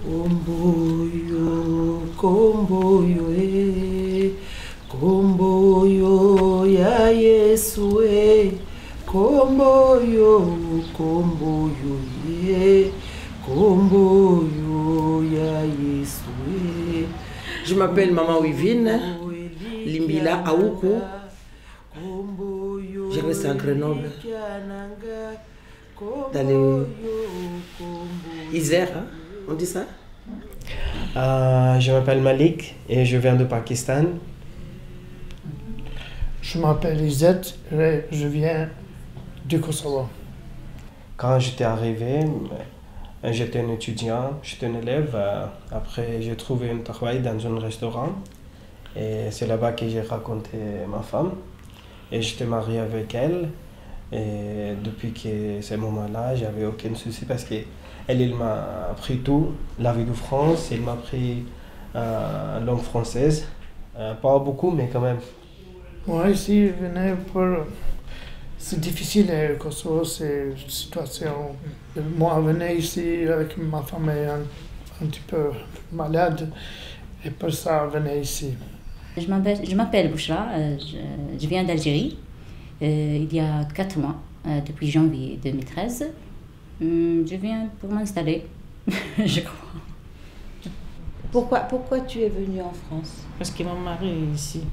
Komboyo, komboyo, komboyo ya Yesu, komboyo, komboyo, komboyo ya Yesu. Je m'appelle Maman Wivine, Limbila Aoukou. Je reste à Grenoble, dans les Isère, hein? On dit ça? Je m'appelle Malik et je viens du Pakistan. Je m'appelle Izette et je viens du Kosovo. Quand j'étais arrivé, j'étais un étudiant, j'étais un élève. Après, j'ai trouvé un travail dans un restaurant. Et c'est là-bas que j'ai rencontré ma femme. Et j'étais marié avec elle. Et depuis que ce moment-là, j'avais aucun souci parce qu'elle m'a appris tout, la vie de France, elle m'a appris la langue française. Pas beaucoup, mais quand même. Moi, ici, je venais pour... C'est difficile au Kosovo, c'est une situation... Moi, je venais ici avec ma femme est un petit peu malade. Et pour ça, je venais ici. Je m'appelle Bouchra, je viens d'Algérie. Il y a 4 mois, depuis janvier 2013. Je viens pour m'installer, je crois. Pourquoi tu es venue en France? Parce que mon mari est ici.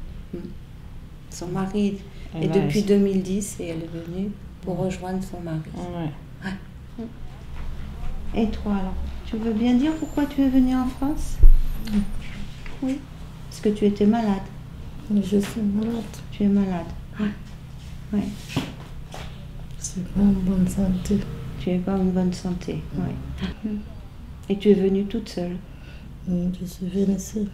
Son mari est depuis 2010 et elle est venue pour rejoindre son mari. Ouais. Et toi alors, tu veux bien dire pourquoi tu es venue en France? Oui. Parce que tu étais malade. Je suis malade. Tu es malade. Oui. C'est pas en bonne santé. Tu es pas en bonne santé. Oui. Et tu es venue toute seule? Je suis venue seule.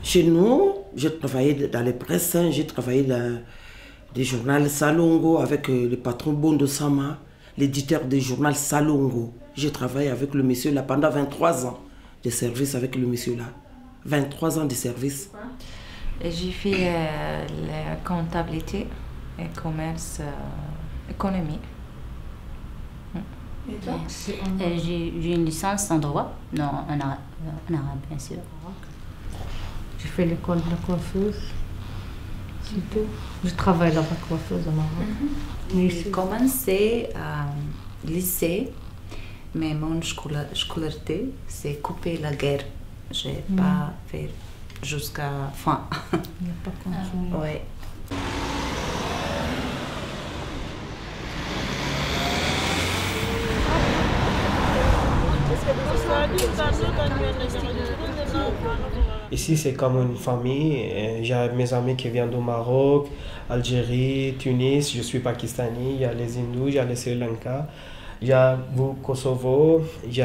Chez nous, j'ai travaillé dans les presses, j'ai travaillé dans le journal Salongo avec le patron Bondo Sama, l'éditeur du journal Salongo. J'ai travaillé avec le monsieur là pendant 23 ans de service avec le monsieur là. 23 ans de service. J'ai fait la comptabilité et commerce, économie. Et toi? J'ai une licence en droit, non, en arabe bien sûr. J'ai fait l'école de coiffeuse, c'est tout. Je travaille dans la coiffeuse au Maroc. J'ai commencé à lycée, mais mon scolarité, c'est couper la guerre. Je n'ai pas fait jusqu'à fin. Il n'y a pas continué. Ouais. Ici, c'est comme une famille. J'ai mes amis qui viennent du Maroc, Algérie, Tunis. Je suis pakistani. Il y a les hindous, il y a les Sri Lanka, il y a le Kosovo, il y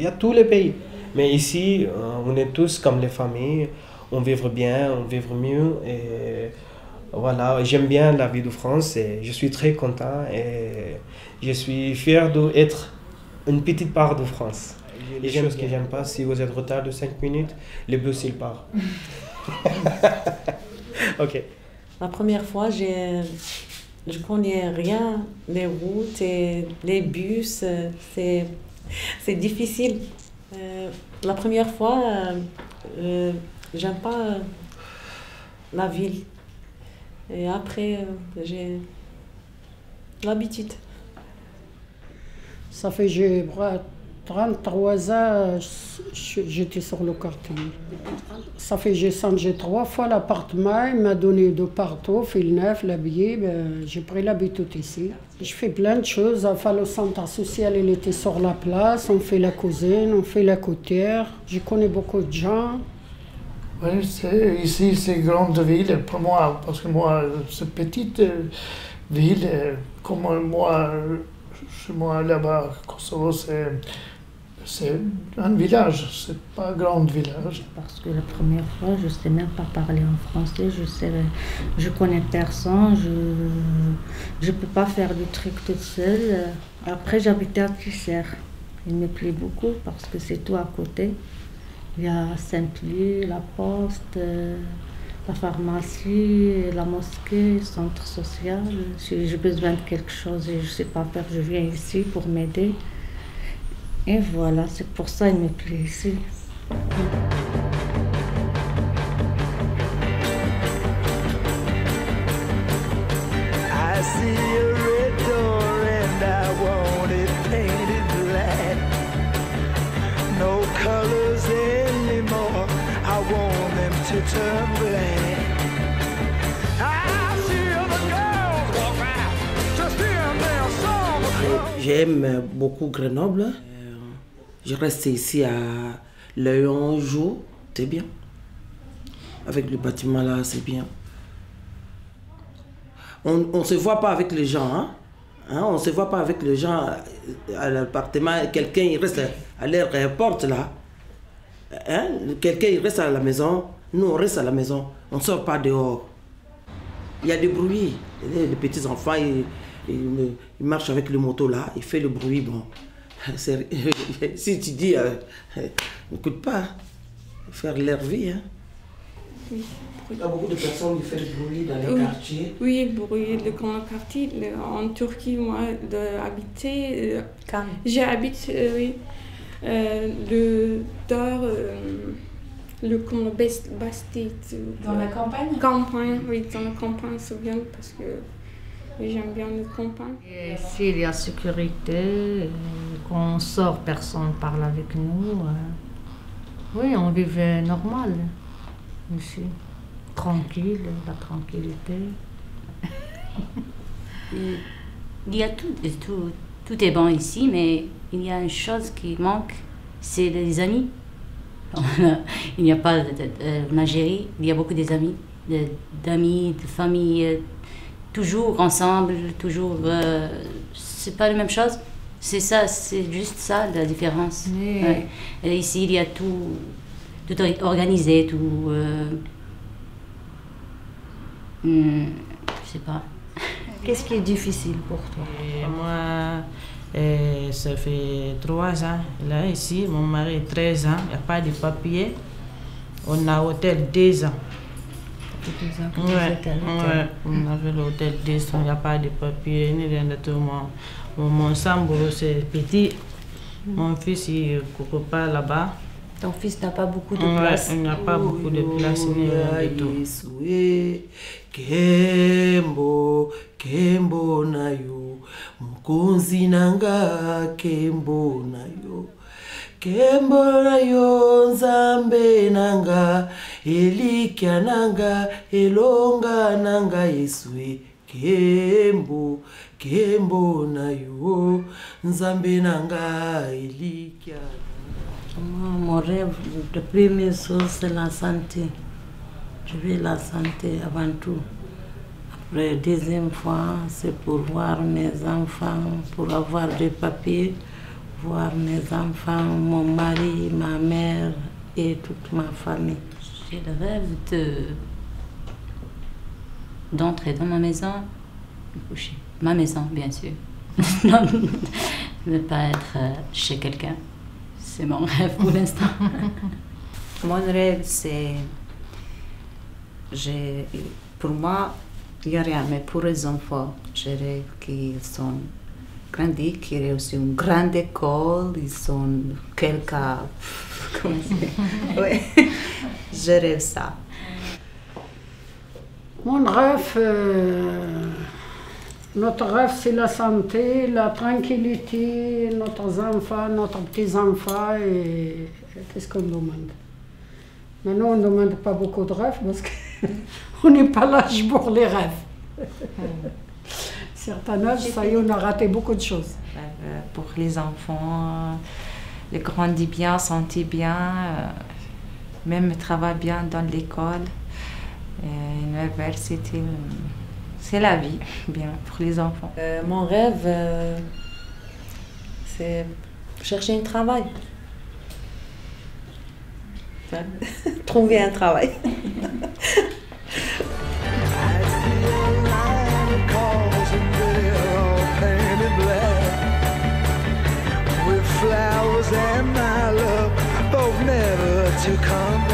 a tous les pays. Mais ici, on est tous comme les familles. On vit bien, on vit mieux. Et voilà, j'aime bien la vie de France et je suis très content. Et je suis fier d'être une petite part de France. Les choses que j'aime pas, si vous êtes en retard de 5 minutes, le bus il part. Ok. La première fois, je connais rien, les routes et les bus, c'est difficile. La première fois, j'aime pas la ville. Et après, j'ai l'habitude. Ça fait, j'ai 33 ans, j'étais sur le quartier. Ça fait, j'ai changé 3 fois l'appartement, il m'a donné de partout, fil neuf, l'habillé, j'ai pris l'habitude ici. Je fais plein de choses, enfin le centre social, il était sur la place, on fait la cuisine, on fait la côtière, je connais beaucoup de gens. Oui, ici c'est une grande ville pour moi, parce que moi, c'est petite ville, comme moi, chez moi là-bas, Kosovo, c'est un village, c'est pas un grand village. Parce que la première fois, je ne sais même pas parler en français, je connais personne, je ne peux pas faire du truc toute seule. Après, j'habitais à Kisser. Il me plaît beaucoup parce que c'est tout à côté. Il y a Saint-Louis, la poste, la pharmacie, la mosquée, le centre social. Si j'ai besoin de quelque chose et je ne sais pas faire, je viens ici pour m'aider. Et voilà, c'est pour ça qu'il me plaît ici. I see a red door and I want it painted black. No colors anymore, I want them to turn black. I see the girls walk by, just hearing their song. J'aime beaucoup Grenoble. Je reste ici à l'œil un jour, c'est bien. Avec le bâtiment là, c'est bien. On ne se voit pas avec les gens, hein? On ne se voit pas avec les gens à l'appartement. Quelqu'un il reste à l'aéroport là. Hein? Quelqu'un il reste à la maison. Nous on reste à la maison. On ne sort pas dehors. Il y a des bruits. Les petits enfants ils marchent avec le moto là. Ils font le bruit. Bon. Si tu dis, n'écoute pas. Faire leur vie. Hein? Oui. Il y a beaucoup de personnes qui font du bruit dans les quartiers. Oui, le bruit dans le quartier. En Turquie, moi, d'habiter. J'habite, oui, Bastide. Dans la campagne? Campagne, oui, dans la campagne, c'est bien parce que j'aime bien la campagne. Ici, il y a sécurité. Quand on sort, personne ne parle avec nous. Oui, on vivait normal ici. Tranquille, la tranquillité. Il y a tout est bon ici, mais il y a une chose qui manque, c'est les amis. Il n'y a pas en Algérie, il y a beaucoup d'amis, de famille, toujours ensemble, toujours. C'est pas la même chose. C'est ça, c'est juste ça la différence. Oui. Ouais. Et ici, il y a tout organisé, tout. Je sais pas. Qu'est-ce qui est difficile pour toi? Moi, ça fait 3 ans. Là, ici, mon mari est 13 ans. Il n'y a pas de papier. On a hôtel 2 ans. Ouais, on avait l'hôtel 2 ans. Il n'y a pas de papier, ni rien de tout. Mon sambo, c'est petit. Mon fils, il ne coupe pas là-bas. Ton fils n'a pas beaucoup de place. Il n'a pas beaucoup de place, ni rien du tout. Kembo, Kembo na yo, mukonzi nanga, Kembo na yo. Kembo na yo, Nzambe nanga, Elikia nanga, Elonga nanga Yesue. Kembo, Kembo na yo, Nzambe nanga, Elikia. Mon rêve, le premier chose, c'est la santé. Je veux la santé avant tout. Après, deuxième fois, c'est pour voir mes enfants, pour avoir des papiers, voir mes enfants, mon mari, ma mère et toute ma famille. J'ai le rêve d'entrer dans ma maison, de coucher. Ma maison, bien sûr. Non, ne pas être chez quelqu'un. C'est mon rêve pour l'instant. Mon rêve, c'est... Pour moi, il n'y a rien, mais pour les enfants, je rêve qu'ils sont grandis, qu'ils réussissent une grande école, ils sont quelqu'un... Comment c'est? Oui, je rêve ça. Mon rêve, notre rêve, c'est la santé, la tranquillité, notre enfants, notre petits-enfants et qu'est-ce qu'on demande? Maintenant, on ne demande pas beaucoup de rêves parce qu'on n'est pas l'âge pour les rêves. Certains âges, ça y est, on a raté beaucoup de choses. Pour les enfants, les grandis bien, sentir bien, même travailler bien dans l'école, l'université, c'est la vie, bien, pour les enfants. Mon rêve, c'est chercher un travail. Trouver un travail. Flower to come